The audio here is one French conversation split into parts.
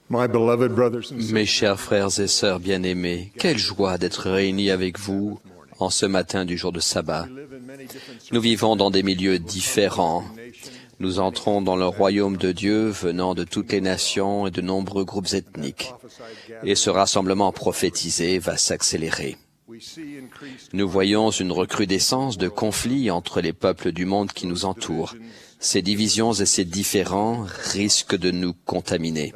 My beloved brothers and Mes sisters, chers frères et sœurs bien-aimés, quelle joie d'être réunis avec vous en ce matin du jour de sabbat. Nous vivons dans des milieux différents. Nous entrons dans le royaume de Dieu venant de toutes les nations et de nombreux groupes ethniques. Et ce rassemblement prophétisé va s'accélérer. Nous voyons une recrudescence de conflits entre les peuples du monde qui nous entourent. Ces divisions et ces différends risquent de nous contaminer.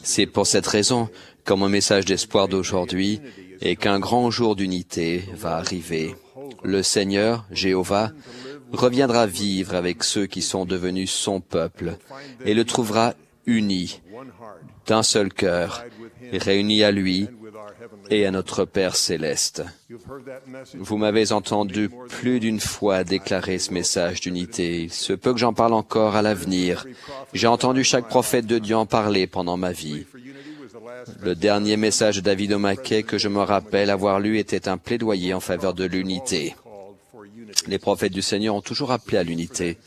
C'est pour cette raison que mon message d'espoir d'aujourd'hui est qu'un grand jour d'unité va arriver. Le Seigneur, Jéhovah, reviendra vivre avec ceux qui sont devenus son peuple et le trouvera uni, d'un seul cœur, réuni à lui et à notre Père céleste. Vous m'avez entendu plus d'une fois déclarer ce message d'unité. Il se peut que j'en parle encore à l'avenir. J'ai entendu chaque prophète de Dieu en parler pendant ma vie. Le dernier message de David O'Mackey que je me rappelle avoir lu était un plaidoyer en faveur de l'unité. Les prophètes du Seigneur ont toujours appelé à l'unité.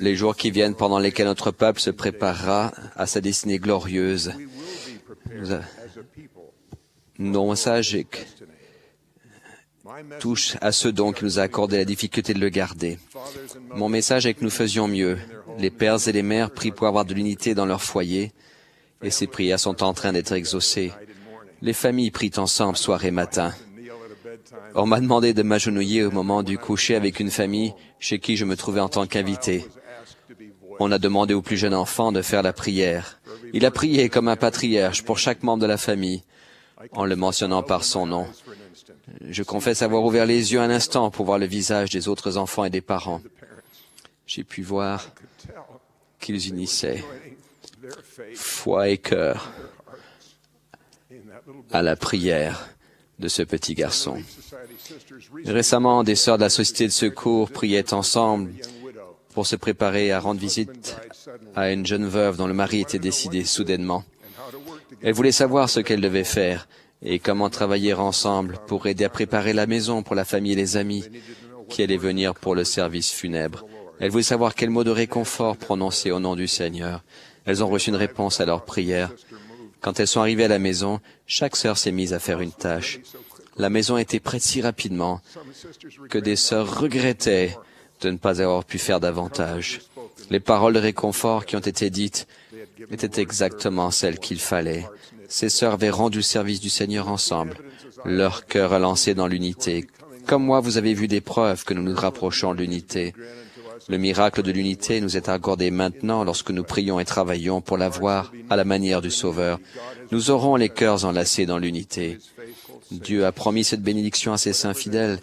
Les jours qui viennent pendant lesquels notre peuple se préparera à sa destinée glorieuse. Nos messages touchent à ce don qui nous a accordé la difficulté de le garder. Mon message est que nous faisions mieux. Les pères et les mères prient pour avoir de l'unité dans leur foyer, et ces prières sont en train d'être exaucées. Les familles prient ensemble soir et matin. On m'a demandé de m'agenouiller au moment du coucher avec une famille chez qui je me trouvais en tant qu'invité. On a demandé au plus jeune enfant de faire la prière. Il a prié comme un patriarche pour chaque membre de la famille, en le mentionnant par son nom. Je confesse avoir ouvert les yeux un instant pour voir le visage des autres enfants et des parents. J'ai pu voir qu'ils unissaient foi et cœur à la prière de ce petit garçon. Récemment, des sœurs de la Société de secours priaient ensemble pour se préparer à rendre visite à une jeune veuve dont le mari était décédé soudainement. Elles voulaient savoir ce qu'elles devaient faire et comment travailler ensemble pour aider à préparer la maison pour la famille et les amis qui allaient venir pour le service funèbre. Elles voulaient savoir quel mot de réconfort prononcer au nom du Seigneur. Elles ont reçu une réponse à leur prière. Quand elles sont arrivées à la maison, chaque sœur s'est mise à faire une tâche. La maison était prête si rapidement que des sœurs regrettaient de ne pas avoir pu faire davantage. Les paroles de réconfort qui ont été dites étaient exactement celles qu'il fallait. Ces sœurs avaient rendu le service du Seigneur ensemble, leur cœur relancé dans l'unité. Comme moi, vous avez vu des preuves que nous nous rapprochons de l'unité. Le miracle de l'unité nous est accordé maintenant lorsque nous prions et travaillons pour l'avoir à la manière du Sauveur. Nous aurons les cœurs enlacés dans l'unité. Dieu a promis cette bénédiction à ses saints fidèles,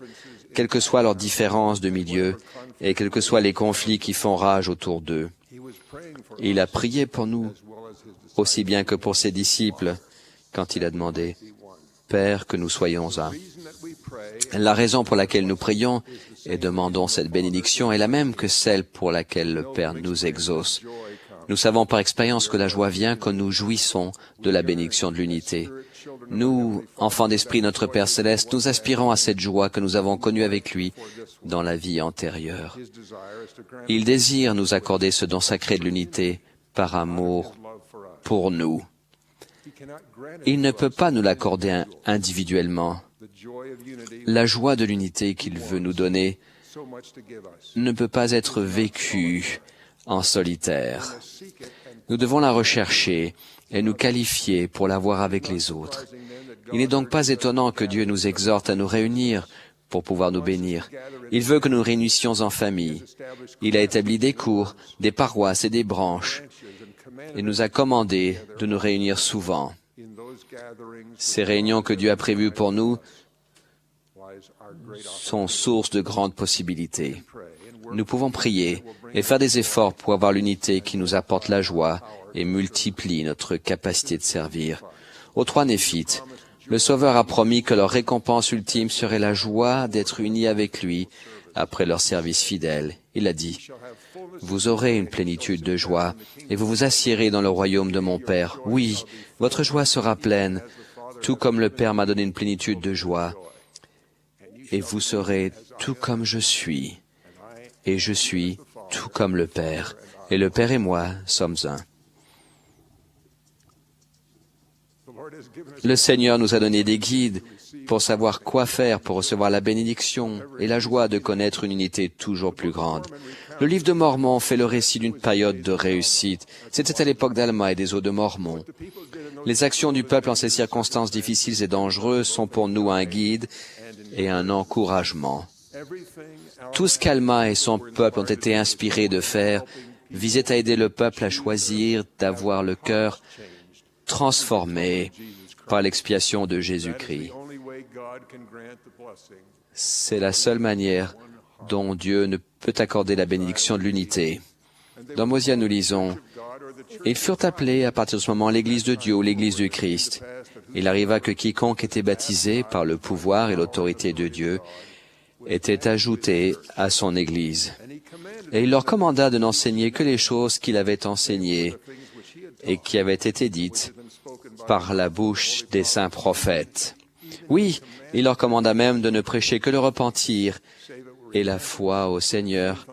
quelles que soient leurs différences de milieu et quels que soient les conflits qui font rage autour d'eux. Il a prié pour nous, aussi bien que pour ses disciples, quand il a demandé « Père, que nous soyons un ». La raison pour laquelle nous prions et demandons cette bénédiction est la même que celle pour laquelle le Père nous exauce. Nous savons par expérience que la joie vient quand nous jouissons de la bénédiction de l'unité. Nous, enfants d'esprit, notre Père céleste, nous aspirons à cette joie que nous avons connue avec lui dans la vie antérieure. Il désire nous accorder ce don sacré de l'unité par amour pour nous. Il ne peut pas nous l'accorder individuellement. La joie de l'unité qu'il veut nous donner ne peut pas être vécue en solitaire. Nous devons la rechercher et nous qualifier pour l'avoir avec les autres. Il n'est donc pas étonnant que Dieu nous exhorte à nous réunir pour pouvoir nous bénir. Il veut que nous réunissions en famille. Il a établi des cours, des paroisses et des branches. Il nous a commandé de nous réunir souvent. Ces réunions que Dieu a prévues pour nous sont source de grandes possibilités. Nous pouvons prier et faire des efforts pour avoir l'unité qui nous apporte la joie et multiplie notre capacité de servir. Aux trois Néphites, le Sauveur a promis que leur récompense ultime serait la joie d'être unis avec lui après leur service fidèle. Il a dit, « Vous aurez une plénitude de joie et vous vous assiérez dans le royaume de mon Père. Oui, votre joie sera pleine, tout comme le Père m'a donné une plénitude de joie. Et vous serez tout comme je suis, et je suis tout comme le Père. et le Père et moi sommes un. Le Seigneur nous a donné des guides pour savoir quoi faire pour recevoir la bénédiction et la joie de connaître une unité toujours plus grande. Le livre de Mormon fait le récit d'une période de réussite. C'était à l'époque d'Alma et des eaux de Mormon. Les actions du peuple en ces circonstances difficiles et dangereuses sont pour nous un guide et un encouragement. Tout ce qu'Alma et son peuple ont été inspirés de faire visait à aider le peuple à choisir d'avoir le cœur transformé par l'expiation de Jésus-Christ. C'est la seule manière dont Dieu ne peut accorder la bénédiction de l'unité. Dans Mosia, nous lisons, « Ils furent appelés à partir de ce moment l'Église de Dieu ou l'Église du Christ. Il arriva que quiconque était baptisé par le pouvoir et l'autorité de Dieu était ajouté à son Église. Et il leur commanda de n'enseigner que les choses qu'il avait enseignées et qui avaient été dites par la bouche des saints prophètes. Oui, il leur commanda même de ne prêcher que le repentir et la foi au Seigneur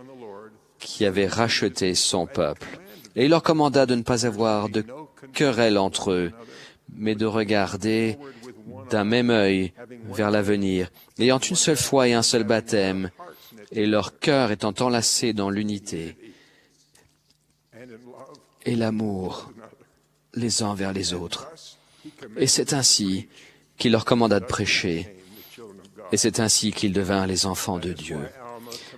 qui avait racheté son peuple. Et il leur commanda de ne pas avoir de querelle entre eux, mais de regarder d'un même œil vers l'avenir, ayant une seule foi et un seul baptême, et leur cœur étant enlacé dans l'unité et l'amour les uns vers les autres. Et c'est ainsi qu'il leur commanda de prêcher, et c'est ainsi qu'ils devinrent les enfants de Dieu.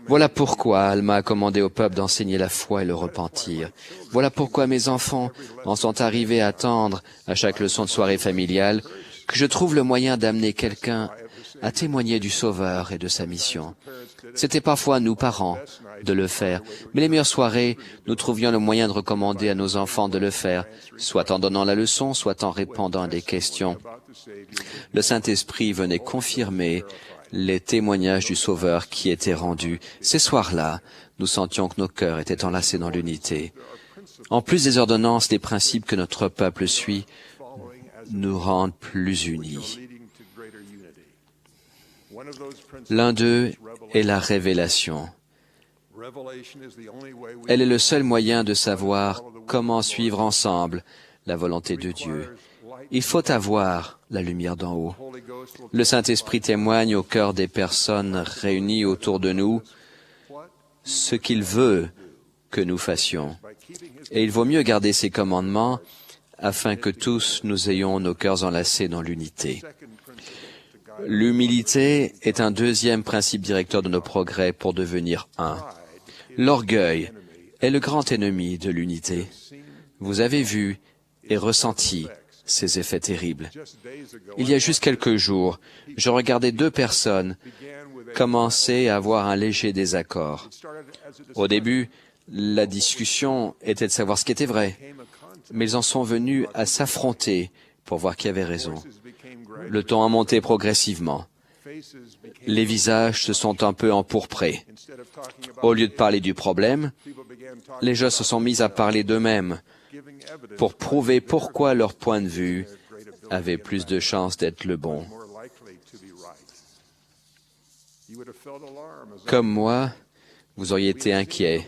Voilà pourquoi Alma a commandé au peuple d'enseigner la foi et le repentir. Voilà pourquoi mes enfants en sont arrivés à attendre, à chaque leçon de soirée familiale, que je trouve le moyen d'amener quelqu'un à témoigner du Sauveur et de sa mission. C'était parfois à nous, parents, de le faire, mais les meilleures soirées, nous trouvions le moyen de recommander à nos enfants de le faire, soit en donnant la leçon, soit en répondant à des questions. Le Saint-Esprit venait confirmer les témoignages du Sauveur qui étaient rendus. Ces soirs-là, nous sentions que nos cœurs étaient enlacés dans l'unité. En plus des ordonnances, les principes que notre peuple suit nous rendent plus unis. L'un d'eux est la révélation. Elle est le seul moyen de savoir comment suivre ensemble la volonté de Dieu. Il faut avoir la lumière d'en haut. Le Saint-Esprit témoigne au cœur des personnes réunies autour de nous ce qu'il veut que nous fassions. Et il vaut mieux garder ses commandements afin que tous nous ayons nos cœurs enlacés dans l'unité. L'humilité est un deuxième principe directeur de nos progrès pour devenir un. L'orgueil est le grand ennemi de l'unité. Vous avez vu et ressenti ces effets terribles. Il y a juste quelques jours, je regardais deux personnes commencer à avoir un léger désaccord. Au début, la discussion était de savoir ce qui était vrai, mais ils en sont venus à s'affronter pour voir qui avait raison. Le ton a monté progressivement. Les visages se sont un peu empourprés. Au lieu de parler du problème, les gens se sont mis à parler d'eux-mêmes pour prouver pourquoi leur point de vue avait plus de chances d'être le bon. Comme moi, vous auriez été inquiet.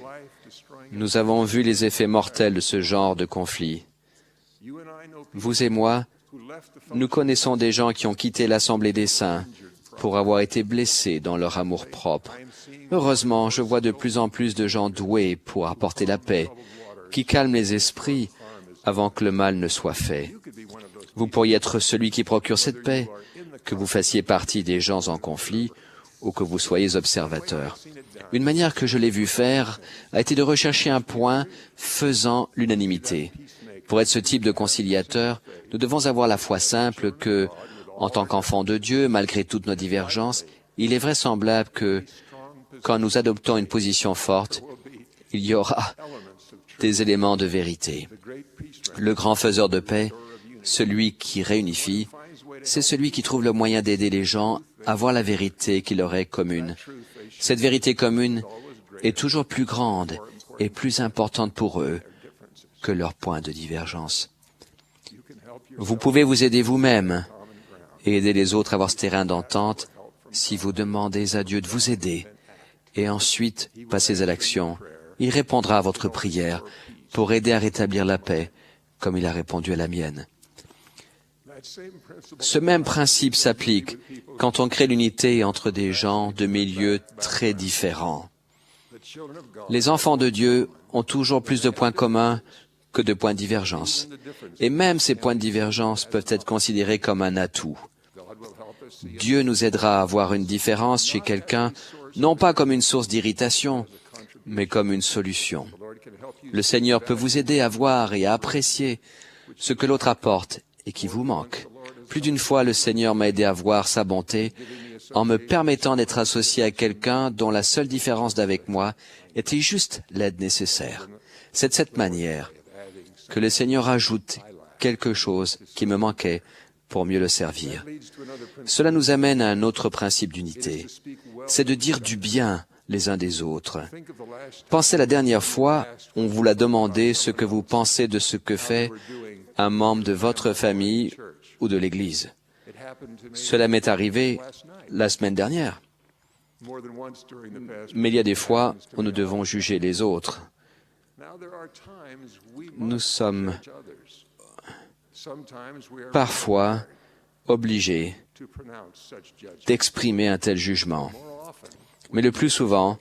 Nous avons vu les effets mortels de ce genre de conflit. Vous et moi, nous connaissons des gens qui ont quitté l'Assemblée des Saints pour avoir été blessés dans leur amour-propre. Heureusement, je vois de plus en plus de gens doués pour apporter la paix, qui calment les esprits avant que le mal ne soit fait. Vous pourriez être celui qui procure cette paix, que vous fassiez partie des gens en conflit ou que vous soyez observateur. Une manière que je l'ai vu faire a été de rechercher un point faisant l'unanimité. Pour être ce type de conciliateur, nous devons avoir la foi simple que, en tant qu'enfants de Dieu, malgré toutes nos divergences, il est vraisemblable que, quand nous adoptons une position forte, il y aura des éléments de vérité. Le grand faiseur de paix, celui qui réunifie, c'est celui qui trouve le moyen d'aider les gens à voir la vérité qui leur est commune. Cette vérité commune est toujours plus grande et plus importante pour eux que leur point de divergence. Vous pouvez vous aider vous-même et aider les autres à avoir ce terrain d'entente si vous demandez à Dieu de vous aider et ensuite passez à l'action il répondra à votre prière pour aider à rétablir la paix, comme il a répondu à la mienne. Ce même principe s'applique quand on crée l'unité entre des gens de milieux très différents. Les enfants de Dieu ont toujours plus de points communs que de points de divergence. Et même ces points de divergence peuvent être considérés comme un atout. Dieu nous aidera à voir une différence chez quelqu'un, non pas comme une source d'irritation, mais comme une solution. Le Seigneur peut vous aider à voir et à apprécier ce que l'autre apporte et qui vous manque. Plus d'une fois, le Seigneur m'a aidé à voir sa bonté en me permettant d'être associé à quelqu'un dont la seule différence d'avec moi était juste l'aide nécessaire. C'est de cette manière que le Seigneur ajoute quelque chose qui me manquait pour mieux le servir. Cela nous amène à un autre principe d'unité. C'est de dire du bien les uns des autres. Pensez la dernière fois, on vous l'a demandé ce que vous pensez de ce que fait un membre de votre famille ou de l'Église. Cela m'est arrivé la semaine dernière. Mais il y a des fois où nous devons juger les autres. Nous sommes parfois obligés d'exprimer un tel jugement. Mais le plus souvent,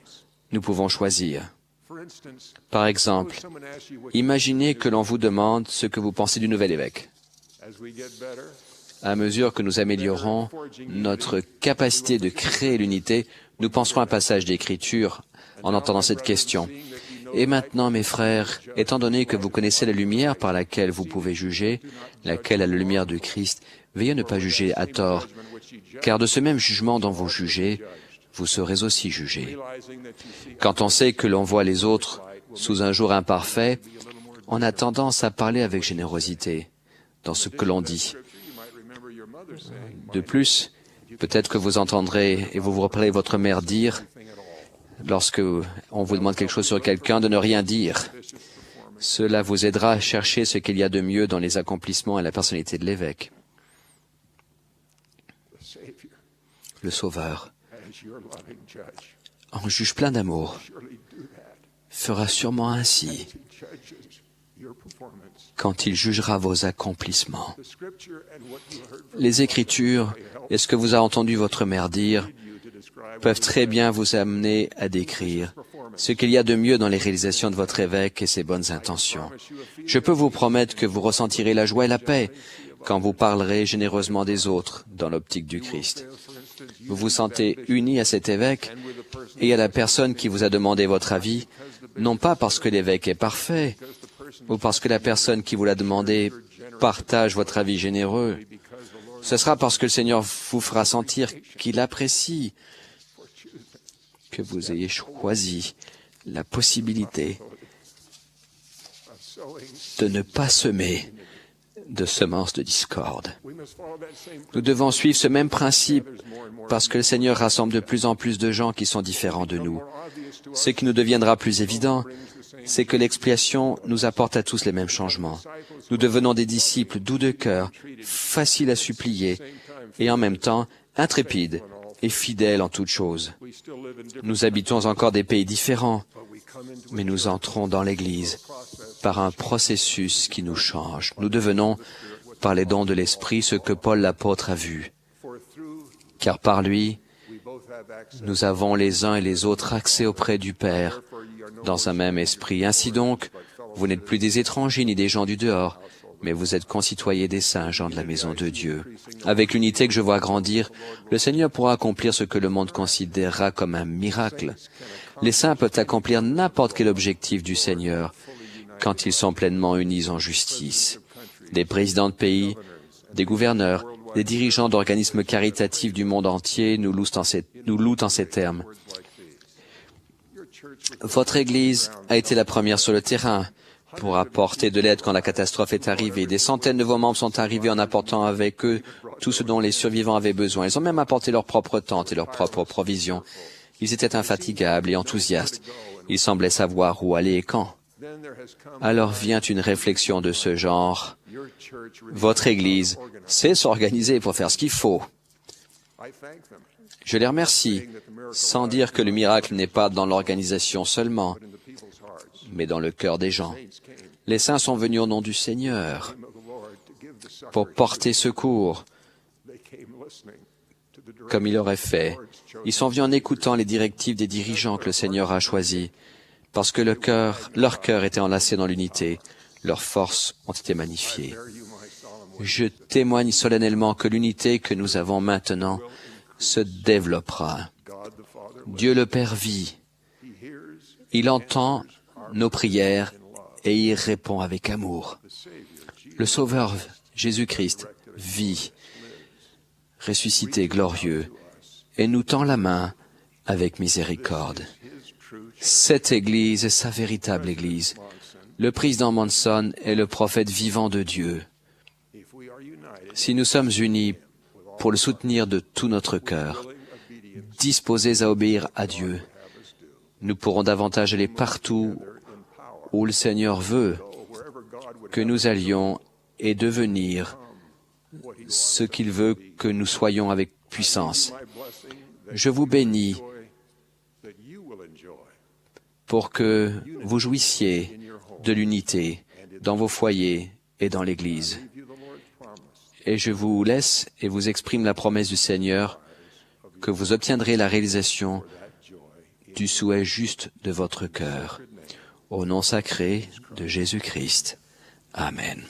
nous pouvons choisir. Par exemple, imaginez que l'on vous demande ce que vous pensez du nouvel évêque. À mesure que nous améliorons notre capacité de créer l'unité, nous penserons à un passage d'Écriture en entendant cette question. Et maintenant, mes frères, étant donné que vous connaissez la lumière par laquelle vous pouvez juger, laquelle est la lumière de Christ, veillez à ne pas juger à tort, car de ce même jugement dont vous jugez, vous serez aussi jugés. Quand on sait que l'on voit les autres sous un jour imparfait, on a tendance à parler avec générosité dans ce que l'on dit. De plus, peut-être que vous entendrez et vous vous rappellerez votre mère dire, lorsque on vous demande quelque chose sur quelqu'un, de ne rien dire. Cela vous aidera à chercher ce qu'il y a de mieux dans les accomplissements et la personnalité de l'évêque. Le Sauveur, en juge plein d'amour, fera sûrement ainsi quand il jugera vos accomplissements. Les Écritures et ce que vous a entendu votre mère dire peuvent très bien vous amener à décrire ce qu'il y a de mieux dans les réalisations de votre évêque et ses bonnes intentions. Je peux vous promettre que vous ressentirez la joie et la paix quand vous parlerez généreusement des autres dans l'optique du Christ. Vous vous sentez uni à cet évêque et à la personne qui vous a demandé votre avis, non pas parce que l'évêque est parfait, ou parce que la personne qui vous l'a demandé partage votre avis généreux. Ce sera parce que le Seigneur vous fera sentir qu'il apprécie que vous ayez choisi la possibilité de ne pas semer de semences de discorde. Nous devons suivre ce même principe parce que le Seigneur rassemble de plus en plus de gens qui sont différents de nous. Ce qui nous deviendra plus évident, c'est que l'expiation nous apporte à tous les mêmes changements. Nous devenons des disciples doux de cœur, faciles à supplier, et en même temps intrépides et fidèles en toutes choses. Nous habitons encore des pays différents, mais nous entrons dans l'Église par un processus qui nous change. Nous devenons, par les dons de l'Esprit, ce que Paul l'apôtre a vu. Car par lui, nous avons les uns et les autres accès auprès du Père dans un même esprit. Ainsi donc, vous n'êtes plus des étrangers ni des gens du dehors, mais vous êtes concitoyens des saints gens de la maison de Dieu. Avec l'unité que je vois grandir, le Seigneur pourra accomplir ce que le monde considérera comme un miracle. Les saints peuvent accomplir n'importe quel objectif du Seigneur quand ils sont pleinement unis en justice. Des présidents de pays, des gouverneurs, des dirigeants d'organismes caritatifs du monde entier nous louent en ces termes. Votre Église a été la première sur le terrain pour apporter de l'aide quand la catastrophe est arrivée. Des centaines de vos membres sont arrivés en apportant avec eux tout ce dont les survivants avaient besoin. Ils ont même apporté leur propre tente et leurs propres provisions. Ils étaient infatigables et enthousiastes. Ils semblaient savoir où aller et quand. Alors vient une réflexion de ce genre. Votre Église sait s'organiser pour faire ce qu'il faut. Je les remercie, sans dire que le miracle n'est pas dans l'organisation seulement, mais dans le cœur des gens. Les saints sont venus au nom du Seigneur pour porter secours, comme il aurait fait. Ils sont venus en écoutant les directives des dirigeants que le Seigneur a choisis, parce que leur cœur était enlacé dans l'unité, leurs forces ont été magnifiées. Je témoigne solennellement que l'unité que nous avons maintenant se développera. Dieu le Père vit. Il entend nos prières et il répond avec amour. Le Sauveur Jésus-Christ vit, ressuscité, glorieux, et nous tend la main avec miséricorde. Cette Église est sa véritable Église. Le président Monson est le prophète vivant de Dieu. Si nous sommes unis pour le soutenir de tout notre cœur, disposés à obéir à Dieu, nous pourrons davantage aller partout où le Seigneur veut que nous allions et devenir ce qu'il veut que nous soyons avec puissance. Je vous bénis pour que vous jouissiez de l'unité dans vos foyers et dans l'Église. Et je vous laisse et vous exprime la promesse du Seigneur que vous obtiendrez la réalisation du souhait juste de votre cœur. Au nom sacré de Jésus-Christ. Amen.